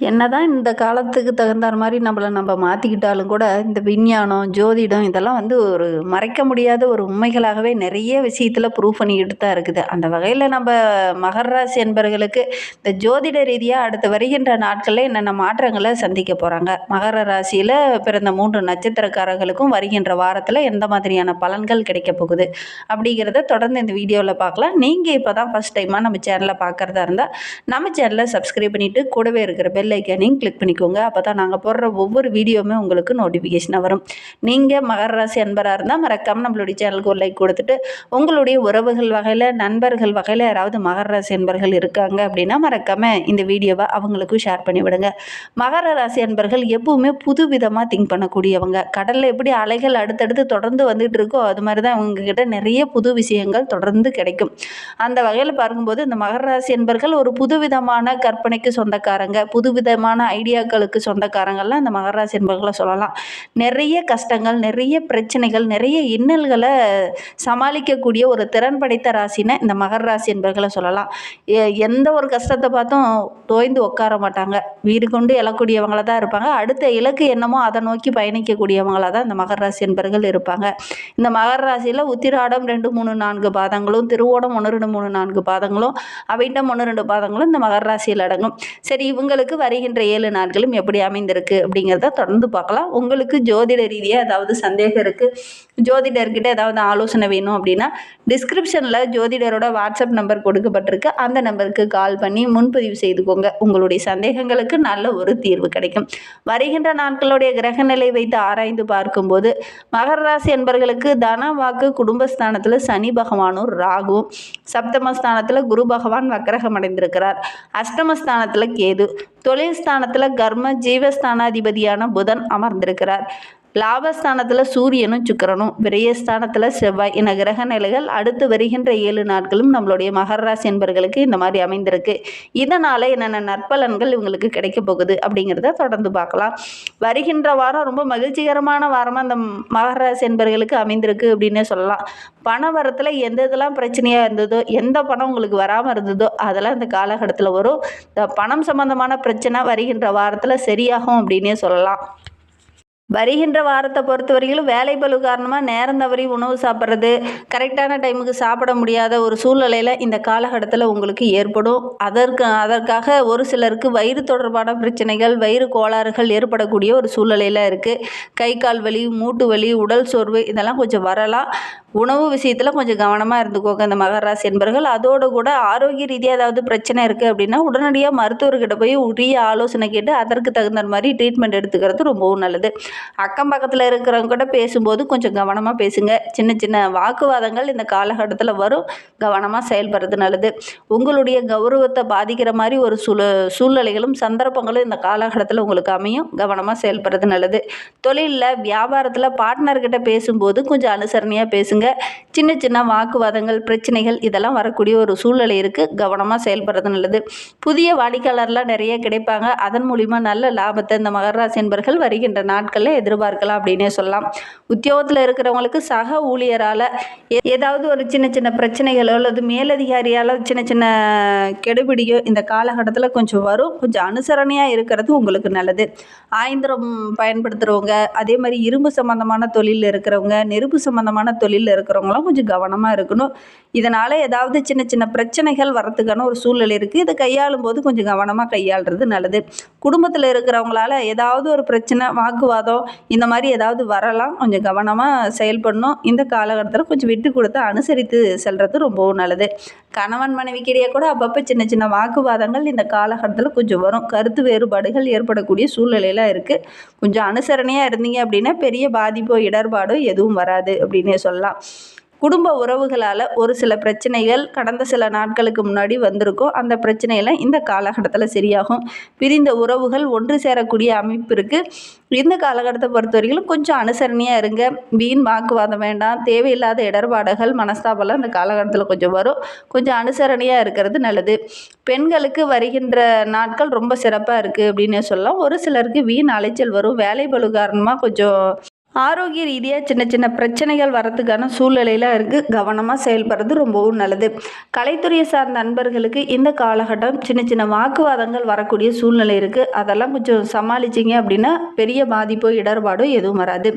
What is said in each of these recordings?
என்னதான் இந்த காலத்துக்கு தகுந்தார் மாதிரி நம்ம மாற்றிக்கிட்டாலும் கூட இந்த விஞ்ஞானம் ஜோதிடம் இதெல்லாம் வந்து ஒரு மறைக்க முடியாத ஒரு உண்மைகளாகவே நிறைய விஷயத்தில் ப்ரூவ் பண்ணிக்கிட்டு தான் இருக்குது. அந்த வகையில் நம்ம மகர ராசி என்பவர்களுக்கு இந்த ஜோதிட ரீதியாக அடுத்து வருகின்ற நாட்களில் என்னென்ன மாற்றங்களை சந்திக்க போகிறாங்க, மகர ராசியில் பிறந்த 3 நட்சத்திரக்காரர்களுக்கும் வருகின்ற வாரத்தில் எந்த மாதிரியான பலன்கள் கிடைக்க போகுது அப்படிங்கிறத தொடர்ந்து இந்த வீடியோவில் பார்க்கலாம். நீங்கள் இப்போ தான் ஃபஸ்ட் டைமாக நம்ம சேனலை பார்க்குறதா இருந்தால் நம்ம சேனலை சப்ஸ்கிரைப் பண்ணிவிட்டு கூடவே இருக்கிற பெல் ஐக்கானையும் கிளிக் பண்ணிக்கோங்க. அப்போ தான் நாங்கள் போடுற ஒவ்வொரு வீடியோவுமே உங்களுக்கு நோட்டிஃபிகேஷனாக வரும். நீங்கள் மகர ராசி அன்பராக இருந்தால் மறக்காமல் நம்மளுடைய சேனலுக்கு ஒரு லைக் கொடுத்துட்டு, உங்களுடைய உறவுகள் வகையில் நண்பர்கள் வகையில் யாராவது மகர ராசி அன்பர்கள் இருக்காங்க அப்படின்னா மறக்காமல் இந்த வீடியோவை அவங்களுக்கும் ஷேர் பண்ணி விடுங்க. மகர ராசி அன்பர்கள் எப்பவுமே புது விதமாக திங்க் பண்ணக்கூடியவங்க. கடலில் எப்படி அலைகள் அடுத்தடுத்து தொடர்ந்து வந்துட்டு இருக்கோ அது மாதிரி தான் இவங்ககிட்ட நிறைய புது விஷயங்கள் தொடர்ந்து கிடைக்கும். அந்த வகையில் பார்க்கும்போது இந்த மகர ராசி அன்பர்கள் ஒரு புதுவிதமான கற்பனைக்கு சொந்தக்காரங்க, புதுவிதமான ஐடியாக்களுக்கு சொந்தக்காரங்கள்லாம் இந்த மகர ராசி என்பர்களை சொல்லலாம். நிறைய கஷ்டங்கள், நிறைய பிரச்சனைகள், நிறைய இன்னல்களை சமாளிக்கக்கூடிய ஒரு திறன் படைத்த ராசின்னு இந்த மகர ராசி என்பர்களை சொல்லலாம். எந்த ஒரு கஷ்டத்தை பார்த்தும் தோய்ந்து உட்கார மாட்டாங்க. வீடு கொண்டு எழக்கூடியவங்கள தான் இருப்பாங்க. அடுத்த இலக்கு என்னமோ அதை நோக்கி பயணிக்கக்கூடியவங்களாக தான் இந்த மகர ராசி என்பர்கள் இருப்பாங்க. இந்த மகர ராசியில் உத்திராடம் 2, 3, 4 பாதங்களும், திருவோணம் 1, 2, 3, 4 பாதங்களும், அவிட்டம் 1, 2 பாதங்களும் இந்த மகர ராசியில் அடங்கும். சரி, இவங்களுக்கு வருகின்ற 7 நாட்களும் எப்படி அமைந்திருக்கு அப்படிங்கிறத தொடர்ந்து பார்க்கலாம். உங்களுக்கு ஜோதிட ரீதியாக ஏதாவது சந்தேகம் இருக்குது, ஜோதிடர்கிட்ட ஏதாவது ஆலோசனை வேணும் அப்படின்னா டிஸ்கிரிப்ஷனில் ஜோதிடரோட வாட்ஸ்அப் நம்பர் கொடுக்கப்பட்டிருக்கு. அந்த நம்பருக்கு கால் பண்ணி முன்பதிவு செய்துக்கோங்க. உங்களுடைய சந்தேகங்களுக்கு நல்ல ஒரு தீர்வு கிடைக்கும். வருகின்ற நாட்களுடைய கிரகநிலை வைத்து ஆராய்ந்து பார்க்கும்போது மகர ராசி என்பவர்களுக்கு தன வாக்கு குடும்பஸ்தானத்தில் சனி பகவானும் ராகுவும், சப்தமஸ்தானத்தில் குரு பகவான் வக்கரகம் அடைந்திருக்கிறார், அஷ்டமஸ்தானத்தில் கேது, தொழில் ஸ்தானத்தில் கர்ம ஜீவஸ்தானாதிபதியான புதன் அமர்ந்திருக்கிறார், லாபஸ்தானத்தில் சூரியனும் சுக்கிரனும், விரயஸ்தானத்தில் செவ்வாய் என கிரக நிலைகள் அடுத்து வருகின்ற 7 நாட்களும் நம்மளுடைய மகர ராசி என்பர்களுக்கு இந்த மாதிரி அமைந்திருக்கு. இதனால் என்னென்ன நற்பலன்கள் இவங்களுக்கு கிடைக்க போகுது அப்படிங்கிறத தொடர்ந்து பார்க்கலாம். வருகின்ற வாரம் ரொம்ப மகிழ்ச்சிகரமான வாரமாக இந்த மகர ராசி என்பர்களுக்கு அமைந்திருக்கு அப்படின்னே சொல்லலாம். பண வரத்தில் எந்த இதெல்லாம் பிரச்சனையாக இருந்ததோ, எந்த பணம் உங்களுக்கு வராமல் இருந்ததோ அதெல்லாம் இந்த காலகட்டத்தில் வரும். இந்த பணம் சம்பந்தமான பிரச்சனை வருகின்ற வாரத்தில் சரியாகும் அப்படின்னே சொல்லலாம். வருகின்ற வாரத்தை பொறுத்த வரைக்கும் வேலை பளு காரணமாக நேரம் தவறி உணவு சாப்பிட்றது, கரெக்டான டைமுக்கு சாப்பிட முடியாத ஒரு சூழ்நிலையில் இந்த காலகட்டத்தில் உங்களுக்கு ஏற்படும். அதற்காக ஒரு சிலருக்கு வயிறு தொடர்பான பிரச்சனைகள், வயிறு கோளாறுகள் ஏற்படக்கூடிய ஒரு சூழ்நிலையில் இருக்குது. கை கால் வலி, மூட்டு வலி, உடல் சோர்வு இதெல்லாம் கொஞ்சம் வரலாம். உணவு விஷயத்தில் கொஞ்சம் கவனமாக இருந்துக்கோங்க இந்த மகர ராசி என்பர்கள். அதோடு கூட ஆரோக்கிய ரீதியாக ஏதாவது பிரச்சனை இருக்குது அப்படின்னா உடனடியாக மருத்துவர்கிட்ட போய் உரிய ஆலோசனை கேட்டு அதற்கு தகுந்த மாதிரி ட்ரீட்மெண்ட் எடுத்துக்கிறது ரொம்பவும் நல்லது. அக்கம் பக்கத்தில் இருக்கிறவங்க கூட பேசும்போது கொஞ்சம் கவனமாக பேசுங்க. சின்ன சின்ன வாக்குவாதங்கள் இந்த காலகட்டத்தில் வரும். கவனமாக செயல்படுறது நல்லது. உங்களுடைய கௌரவத்தை பாதிக்கிற மாதிரி ஒரு சூழ்நிலைகளும் சந்தர்ப்பங்களும் இந்த காலகட்டத்தில் உங்களுக்கு அமையும். கவனமாக செயல்படுறது நல்லது. தொழிலில் வியாபாரத்தில் பார்ட்னர்கிட்ட பேசும்போது கொஞ்சம் அனுசரணையாக பேசுங்க. சின்ன சின்ன வாக்குவாதங்கள், பிரச்சனைகள் இதெல்லாம் வரக்கூடிய ஒரு சூழ்நிலை இருக்குது. கவனமாக செயல்படுறது நல்லது. புதிய வாடிக்கையாளர்லாம் நிறைய கிடைப்பாங்க. அதன் மூலிமா நல்ல லாபத்தை இந்த மகர ராசி என்பர்கள் வருகின்ற நாட்களில் எதிர்பார்க்கலாம் அப்படின்னே சொல்லலாம். உத்தியோகத்தில் இருக்கிறவங்களுக்கு சக ஊழியரால் ஏதாவது ஒரு சின்ன சின்ன பிரச்சனைகளோ அல்லது மேலதிகாரியால் சின்ன சின்ன கெடுபிடியோ இந்த காலகட்டத்தில் கொஞ்சம் வரும். கொஞ்சம் அனுசரணையாக இருக்கிறது உங்களுக்கு நல்லது. ஆயந்திரம் பயன்படுத்துகிறவங்க, அதே மாதிரி இரும்பு சம்மந்தமான தொழிலில் இருக்கிறவங்க, நெருப்பு சம்மந்தமான தொழிலில் இருக்கிறவங்களாம் கொஞ்சம் கவனமாக இருக்கணும். இதனால் ஏதாவது சின்ன சின்ன பிரச்சனைகள் வரத்துக்கான ஒரு சூழ்நிலை இருக்குது. இதை கையாளும் போது கொஞ்சம் கவனமாக கையாளுறது நல்லது. குடும்பத்தில் இருக்கிறவங்களால ஏதாவது ஒரு பிரச்சனை, வாக்குவாதம் இந்த மாதிரி ஏதாவது வரலாம். கொஞ்சம் கவனமாக செயல்படணும். இந்த காலகட்டத்தில் கொஞ்சம் விட்டு கொடுத்து அனுசரித்து செல்வது ரொம்பவும் நல்லது. கணவன் மனைவிக்கிடையே கூட அப்பப்போ சின்ன சின்ன வாக்குவாதங்கள் இந்த காலகட்டத்தில் கொஞ்சம் வரும். கருத்து வேறுபாடுகள் ஏற்படக்கூடிய சூழ்நிலையில் இருக்குது. கொஞ்சம் அனுசரணையாக இருந்தீங்க அப்படின்னா பெரிய பாதிப்போ இடர்பாடோ எதுவும் வராது அப்படின்னே சொல்லலாம். குடும்ப உறவுகளால் ஒரு சில பிரச்சனைகள் கடந்த சில நாட்களுக்கு முன்னாடி வந்திருக்கும். அந்த பிரச்சனையெல்லாம் இந்த காலகட்டத்தில் சரியாகும். பிரிந்த உறவுகள் ஒன்று சேரக்கூடிய அமைப்பு இருக்குது. இந்த காலகட்டத்தை பொறுத்த வரைக்கும் கொஞ்சம் அனுசரணையாக இருங்க. வீண் வாக்குவாதம் வேண்டாம். தேவையில்லாத இடர்பாடுகள், மனஸ்தாபம்லாம் இந்த காலகட்டத்தில் கொஞ்சம் வரும். கொஞ்சம் அனுசரணையாக இருக்கிறது நல்லது. பெண்களுக்கு வருகின்ற நாட்கள் ரொம்ப சிறப்பாக இருக்குது அப்படின்னு சொல்லலாம். ஒரு சிலருக்கு வீண் அலைச்சல் வரும். வேலை பளு காரணமாக கொஞ்சம் ஆரோக்கிய ரீதியாக சின்ன சின்ன பிரச்சனைகள் வரத்துக்கான சூழ்நிலையில் இருக்குது. கவனமாக செயல்படுறது ரொம்பவும் நல்லது. கலைத்துறையை சார்ந்த நண்பர்களுக்கு இந்த காலகட்டம் சின்ன சின்ன வாக்குவாதங்கள் வரக்கூடிய சூழ்நிலை இருக்குது. அதெல்லாம் கொஞ்சம் சமாளிச்சிங்க அப்படின்னா பெரிய பாதிப்போ இடர்பாடோ எதுவும் வராது.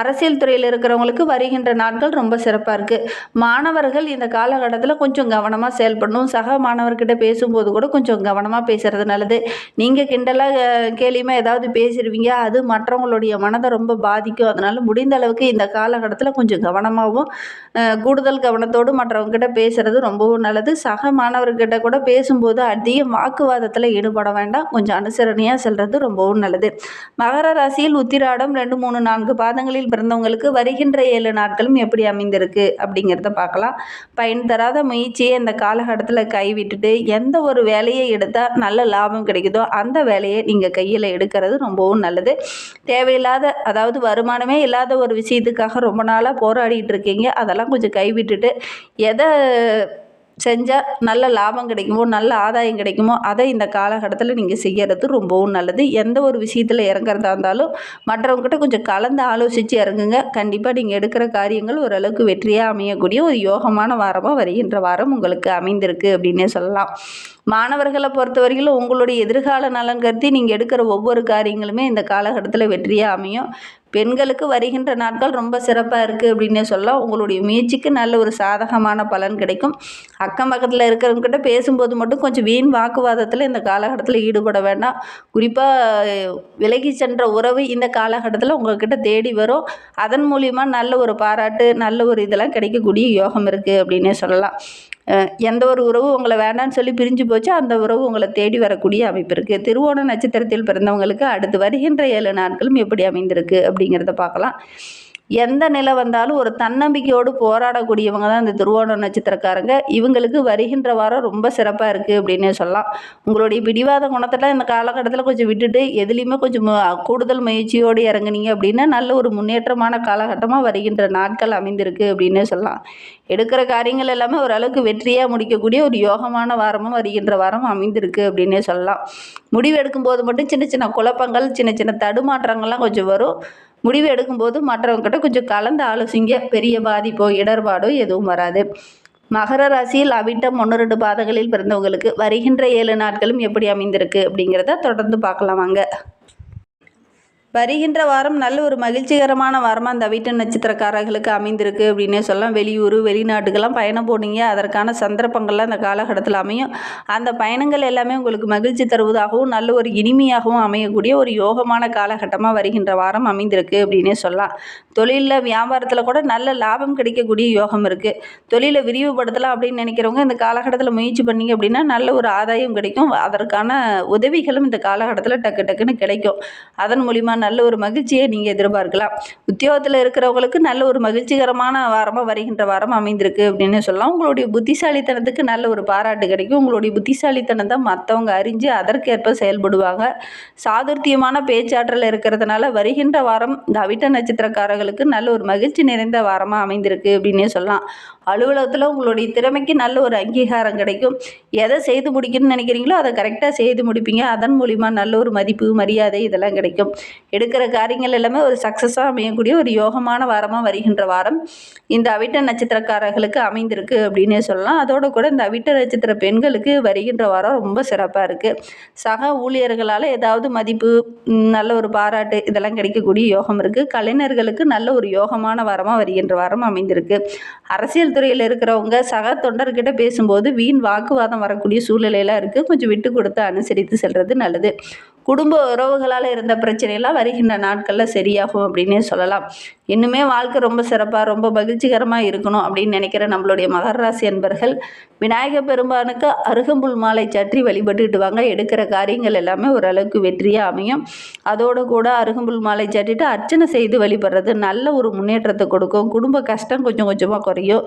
அரசியல் துறையில் இருக்கிறவங்களுக்கு வருகின்ற நாட்கள் ரொம்ப சிறப்பாக இருக்குது. மாணவர்கள் இந்த காலகட்டத்தில் கொஞ்சம் கவனமாக செயல்படணும். சக மாணவர்கிட்ட பேசும்போது கூட கொஞ்சம் கவனமாக பேசுகிறது நல்லது. நீங்கள் கிண்டலாக கேலியுமா ஏதாவது பேசிடுவீங்க, அது மற்றவங்களுடைய மனதை ரொம்ப பாதிக்கும். அதனால் முடிந்த அளவுக்கு இந்த காலகட்டத்தில் கொஞ்சம் கவனமாகவும் கூடுதல் கவனத்தோடு மற்றவங்ககிட்ட பேசுகிறது ரொம்பவும் நல்லது. சக மாணவர்கிட்ட கூட பேசும்போது அதிக வாக்குவாதத்தில் ஈடுபட வேண்டாம். கொஞ்சம் அனுசரணையாக செல்வது ரொம்பவும் நல்லது. மகர ராசியில் உத்திராடம் 2, 3, 4 பாதங்களில் பிறந்தவங்களுக்கு வருகின்ற 7 நாட்களும் எப்படி அமைந்திருக்கு அப்படிங்கிறத பார்க்கலாம். பயன் தராத முயற்சியை இந்த காலகட்டத்தில் கைவிட்டுட்டு எந்த ஒரு வேலையை எடுத்தால் நல்ல லாபம் கிடைக்குதோ அந்த வேலையை நீங்கள் கையில் எடுக்கிறது ரொம்பவும் நல்லது. தேவையில்லாத, அதாவது வருமானமே இல்லாத ஒரு விஷயத்துக்காக ரொம்ப நாளாக போராடிட்டு இருக்கீங்க, அதெல்லாம் கொஞ்சம் கைவிட்டுட்டு எதை செஞ்சால் நல்ல லாபம் கிடைக்குமோ, நல்ல ஆதாயம் கிடைக்குமோ அதை இந்த காலகட்டத்தில் நீங்கள் செய்கிறது ரொம்பவும் நல்லது. எந்த ஒரு விஷயத்தில் இறங்குறதா இருந்தாலும் மற்றவங்ககிட்ட கொஞ்சம் கலந்து ஆலோசித்து இறங்குங்க. கண்டிப்பாக நீங்கள் எடுக்கிற காரியங்கள் ஓரளவுக்கு வெற்றியாக அமையக்கூடிய ஒரு யோகமான வாரமாக வருகின்ற வாரம் உங்களுக்கு அமைந்திருக்கு அப்படின்னே சொல்லலாம். மாணவர்களை பொறுத்தவரையிலும் உங்களுடைய எதிர்கால நலன் கருதி நீங்கள் எடுக்கிற ஒவ்வொரு காரியங்களுமே இந்த காலகட்டத்தில் வெற்றியாக அமையும். பெண்களுக்கு வருகின்ற நாட்கள் ரொம்ப சிறப்பாக இருக்குது அப்படின்னே சொல்லலாம். உங்களுடைய முயற்சிக்கு நல்ல ஒரு சாதகமான பலன் கிடைக்கும். அக்கம் பக்கத்தில் இருக்கிறவங்ககிட்ட பேசும்போது மட்டும் கொஞ்சம் வீண் வாக்குவாதத்தில் இந்த காலகட்டத்தில் ஈடுபட வேண்டாம். குறிப்பாக விலகி சென்ற உறவு இந்த காலகட்டத்தில் உங்கள்கிட்ட தேடி வரும். அதன் மூலிமா நல்ல ஒரு பாராட்டு, நல்ல ஒரு இதெல்லாம் கிடைக்கக்கூடிய யோகம் இருக்குது அப்படின்னே சொல்லலாம். எந்த ஒரு உறவு உங்களை வேண்டான்னு சொல்லி பிரிஞ்சு போச்சு, அந்த உறவு உங்களை தேடி வரக்கூடிய அமைப்பு இருக்குது. திருவோண நட்சத்திரத்தில் பிறந்தவங்களுக்கு அடுத்து வருகின்ற 7 நாட்களும் எப்படி அமைந்திருக்கு அப்படிங்கிறத பார்க்கலாம். எந்த நிலை வந்தாலும் ஒரு தன்னம்பிக்கையோடு போராடக்கூடியவங்க தான் இந்த திருவோண நட்சத்திரக்காரங்க. இவங்களுக்கு வருகின்ற வாரம் ரொம்ப சிறப்பாக இருக்குது அப்படின்னே சொல்லலாம். உங்களுடைய பிடிவாத குணத்தெல்லாம் இந்த காலகட்டத்தில் கொஞ்சம் விட்டுட்டு எதுலேயுமே கொஞ்சம் கூடுதல் முயற்சியோடு இறங்குனீங்க அப்படின்னா நல்ல ஒரு முன்னேற்றமான காலகட்டமாக வருகின்ற நாட்கள் அமைந்திருக்கு அப்படின்னே சொல்லலாம். எடுக்கிற காரியங்கள் எல்லாமே ஓரளவுக்கு வெற்றியாக முடிக்கக்கூடிய ஒரு யோகமான வாரமும் வருகின்ற வாரம் அமைந்திருக்கு அப்படின்னே சொல்லலாம். முடிவு எடுக்கும்போது மட்டும் சின்ன சின்ன குழப்பங்கள், சின்ன சின்ன தடுமாற்றங்கள்லாம் கொஞ்சம் வரும். முடிவு எடுக்கும்போது மற்றவங்ககிட்ட கொஞ்சம் கலந்து ஆலோசிங்க. பெரிய பாதிப்போ இடர்பாடோ எதுவும் வராது. மகர ராசியில் அவிட்டம் 1, 2 பாதங்களில் பிறந்தவங்களுக்கு வருகின்ற 7 நாட்களும் எப்படி அமைந்திருக்கு அப்படிங்கிறத தொடர்ந்து பார்க்கலாம் வாங்க. வருகின்ற வாரம் நல்ல ஒரு மகிழ்ச்சிகரமான வாரமாக அந்த அவிட்ட நட்சத்திரக்காரர்களுக்கு அமைந்திருக்கு அப்படின்னே சொல்லலாம். வெளியூர், வெளிநாட்டுக்கெல்லாம் பயணம் போனீங்க, அதற்கான சந்தர்ப்பங்கள்லாம் இந்த காலகட்டத்தில் அமையும். அந்த பயணங்கள் எல்லாமே உங்களுக்கு மகிழ்ச்சி தருவதாகவும் நல்ல ஒரு இனிமையாகவும் அமையக்கூடிய ஒரு யோகமான காலகட்டமாக வருகின்ற வாரம் அமைந்திருக்கு அப்படின்னே சொல்லலாம். தொழிலில், வியாபாரத்தில் கூட நல்ல லாபம் கிடைக்கக்கூடிய யோகம் இருக்குது. தொழிலை விரிவுபடுத்தலாம் அப்படின்னு நினைக்கிறவங்க இந்த காலகட்டத்தில் முயற்சி பண்ணிங்க அப்படின்னா நல்ல ஒரு ஆதாயம் கிடைக்கும். அதற்கான உதவிகளும் இந்த காலகட்டத்தில் டக்கு டக்குன்னு கிடைக்கும். அதன் மூலிமா நல்ல ஒரு மகிழ்ச்சியை நீங்கள் எதிர்பார்க்கலாம். உத்தியோகத்தில் இருக்கிறவங்களுக்கு நல்ல ஒரு மகிழ்ச்சிகரமான வாரமாக வருகின்ற வாரம் அமைந்திருக்கு அப்படின்னு சொல்லலாம். உங்களுடைய புத்திசாலித்தனத்துக்கு நல்ல ஒரு பாராட்டு கிடைக்கும். உங்களுடைய புத்திசாலித்தனத்தை மற்றவங்க அறிஞ்சு அதற்கேற்ப செயல்படுவாங்க. சாதுர்த்தியமான பேச்சாற்றல் இருக்கிறதுனால வருகின்ற வாரம் இந்த அவிட்ட நட்சத்திரக்காரர்களுக்கு நல்ல ஒரு மகிழ்ச்சி நிறைந்த வாரமாக அமைந்திருக்கு அப்படின்னே சொல்லலாம். அலுவலகத்தில் உங்களுடைய திறமைக்கு நல்ல ஒரு அங்கீகாரம் கிடைக்கும். எதை செய்து முடிக்கணும்னு நினைக்கிறீங்களோ அதை கரெக்டாக செய்து முடிப்பீங்க. அதன் மூலிமா நல்ல ஒரு மதிப்பு, மரியாதை இதெல்லாம் கிடைக்கும். எடுக்கிற காரியங்கள் எல்லாமே ஒரு சக்ஸஸாக அமையக்கூடிய ஒரு யோகமான வாரமாக வருகின்ற வாரம் இந்த அவிட்ட நட்சத்திரக்காரர்களுக்கு அமைந்திருக்கு அப்படின்னே சொல்லலாம். அதோடு கூட இந்த அவிட்ட நட்சத்திர பெண்களுக்கு வருகின்ற வாரம் ரொம்ப சிறப்பாக இருக்குது. சக ஊழியர்களால் ஏதாவது மதிப்பு, நல்ல ஒரு பாராட்டு இதெல்லாம் கிடைக்கக்கூடிய யோகம் இருக்குது. கலைஞர்களுக்கு நல்ல ஒரு யோகமான வாரமாக வருகின்ற வாரம் அமைந்திருக்கு. அரசியல் துறையில் இருக்கிறவங்க சக தொண்டர்கிட்ட பேசும்போது வீண் வாக்குவாதம் வரக்கூடிய சூழ்நிலையெல்லாம் இருக்குது. கொஞ்சம் விட்டு கொடுத்து அனுசரித்து செல்வது நல்லது. குடும்ப உறவுகளால் இருந்த பிரச்சனையெல்லாம் வருகின்ற நாட்களில் சரியாகும் அப்படின்னே சொல்லலாம். இன்னுமே வாழ்க்கை ரொம்ப சிறப்பாக, ரொம்ப மகிழ்ச்சிகரமாக இருக்கணும் அப்படின்னு நினைக்கிற நம்மளுடைய மகர ராசி அன்பர்கள் விநாயகர் பெருமானுக்கு அருகம்புல் மாலை சற்றி வழிபட்டுட்டு வாங்க. எடுக்கிற காரியங்கள் எல்லாமே ஓரளவுக்கு வெற்றியாக அமையும். அதோடு கூட அருகம்புல் மாலை சட்டிட்டு அர்ச்சனை செய்து வழிபடுறது நல்ல ஒரு முன்னேற்றத்தை கொடுக்கும். குடும்ப கஷ்டம் கொஞ்சம் கொஞ்சமாக குறையும்.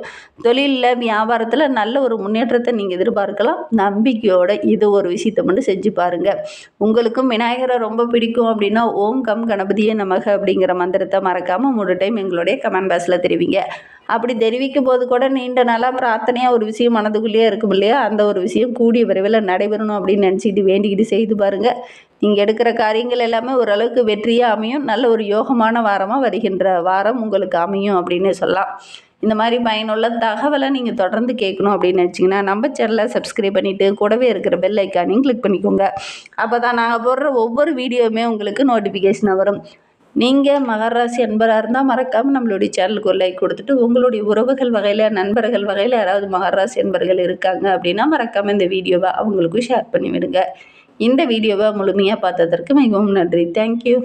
தொழிலில், வியாபாரத்தில் நல்ல ஒரு முன்னேற்றத்தை நீங்கள் எதிர்பார்க்கலாம். நம்பிக்கையோடு இது ஒரு விஷயத்தை மட்டும் செஞ்சு பாருங்கள். உங்களுக்கும் விநாயகரை ரொம்ப பிடிக்கும் அப்படின்னா ஓம் கம் கணபதியே நமக அப்படிங்கிற மந்திரத்தை மறக்காமல் 3 டைம் எங்களுடைய கமெண்ட் பாக்ஸில் தெரிவிங்க. அப்படி தெரிவிக்கும் போது கூட நீண்ட நாளாக பிரார்த்தனையாக ஒரு விஷயம் மனதுக்குள்ளேயே இருக்கும் இல்லையா, அந்த ஒரு விஷயம் கூடிய விரைவில் நடைபெறணும் அப்படின்னு நினச்சிக்கிட்டு வேண்டிக்கிட்டு செய்து பாருங்கள். நீங்கள் எடுக்கிற காரியங்கள் எல்லாமே ஓரளவுக்கு வெற்றியாக அமையும். நல்ல ஒரு யோகமான வாரமாக வருகின்ற வாரம் உங்களுக்கு அமையும் அப்படின்னு சொல்லலாம். இந்த மாதிரி பயனுள்ள தகவலை நீங்கள் தொடர்ந்து கேட்கணும் அப்படின்னு நினச்சிங்கன்னா நம்ம சேனலை சப்ஸ்கிரைப் பண்ணிவிட்டு கூடவே இருக்கிற பெல் ஐக்கானையும் கிளிக் பண்ணிக்கோங்க. அப்போ தான் நாங்கள் போடுற ஒவ்வொரு வீடியோவுமே உங்களுக்கு நோட்டிஃபிகேஷனாக வரும். நீங்கள் மகர ராசி அன்பராக இருந்தால் மறக்காமல் நம்மளுடைய சேனலுக்கு ஒரு லைக் கொடுத்துட்டு, உங்களுடைய உறவுகள் வகையில் நண்பர்கள் வகையில் யாராவது மகர ராசி அன்பர்கள் இருக்காங்க அப்படின்னா மறக்காமல் இந்த வீடியோவை அவங்களுக்கும் ஷேர் பண்ணி விடுங்க. இந்த வீடியோவை முழுமையாக பார்த்ததற்கு மிகவும் நன்றி. தேங்க்யூ.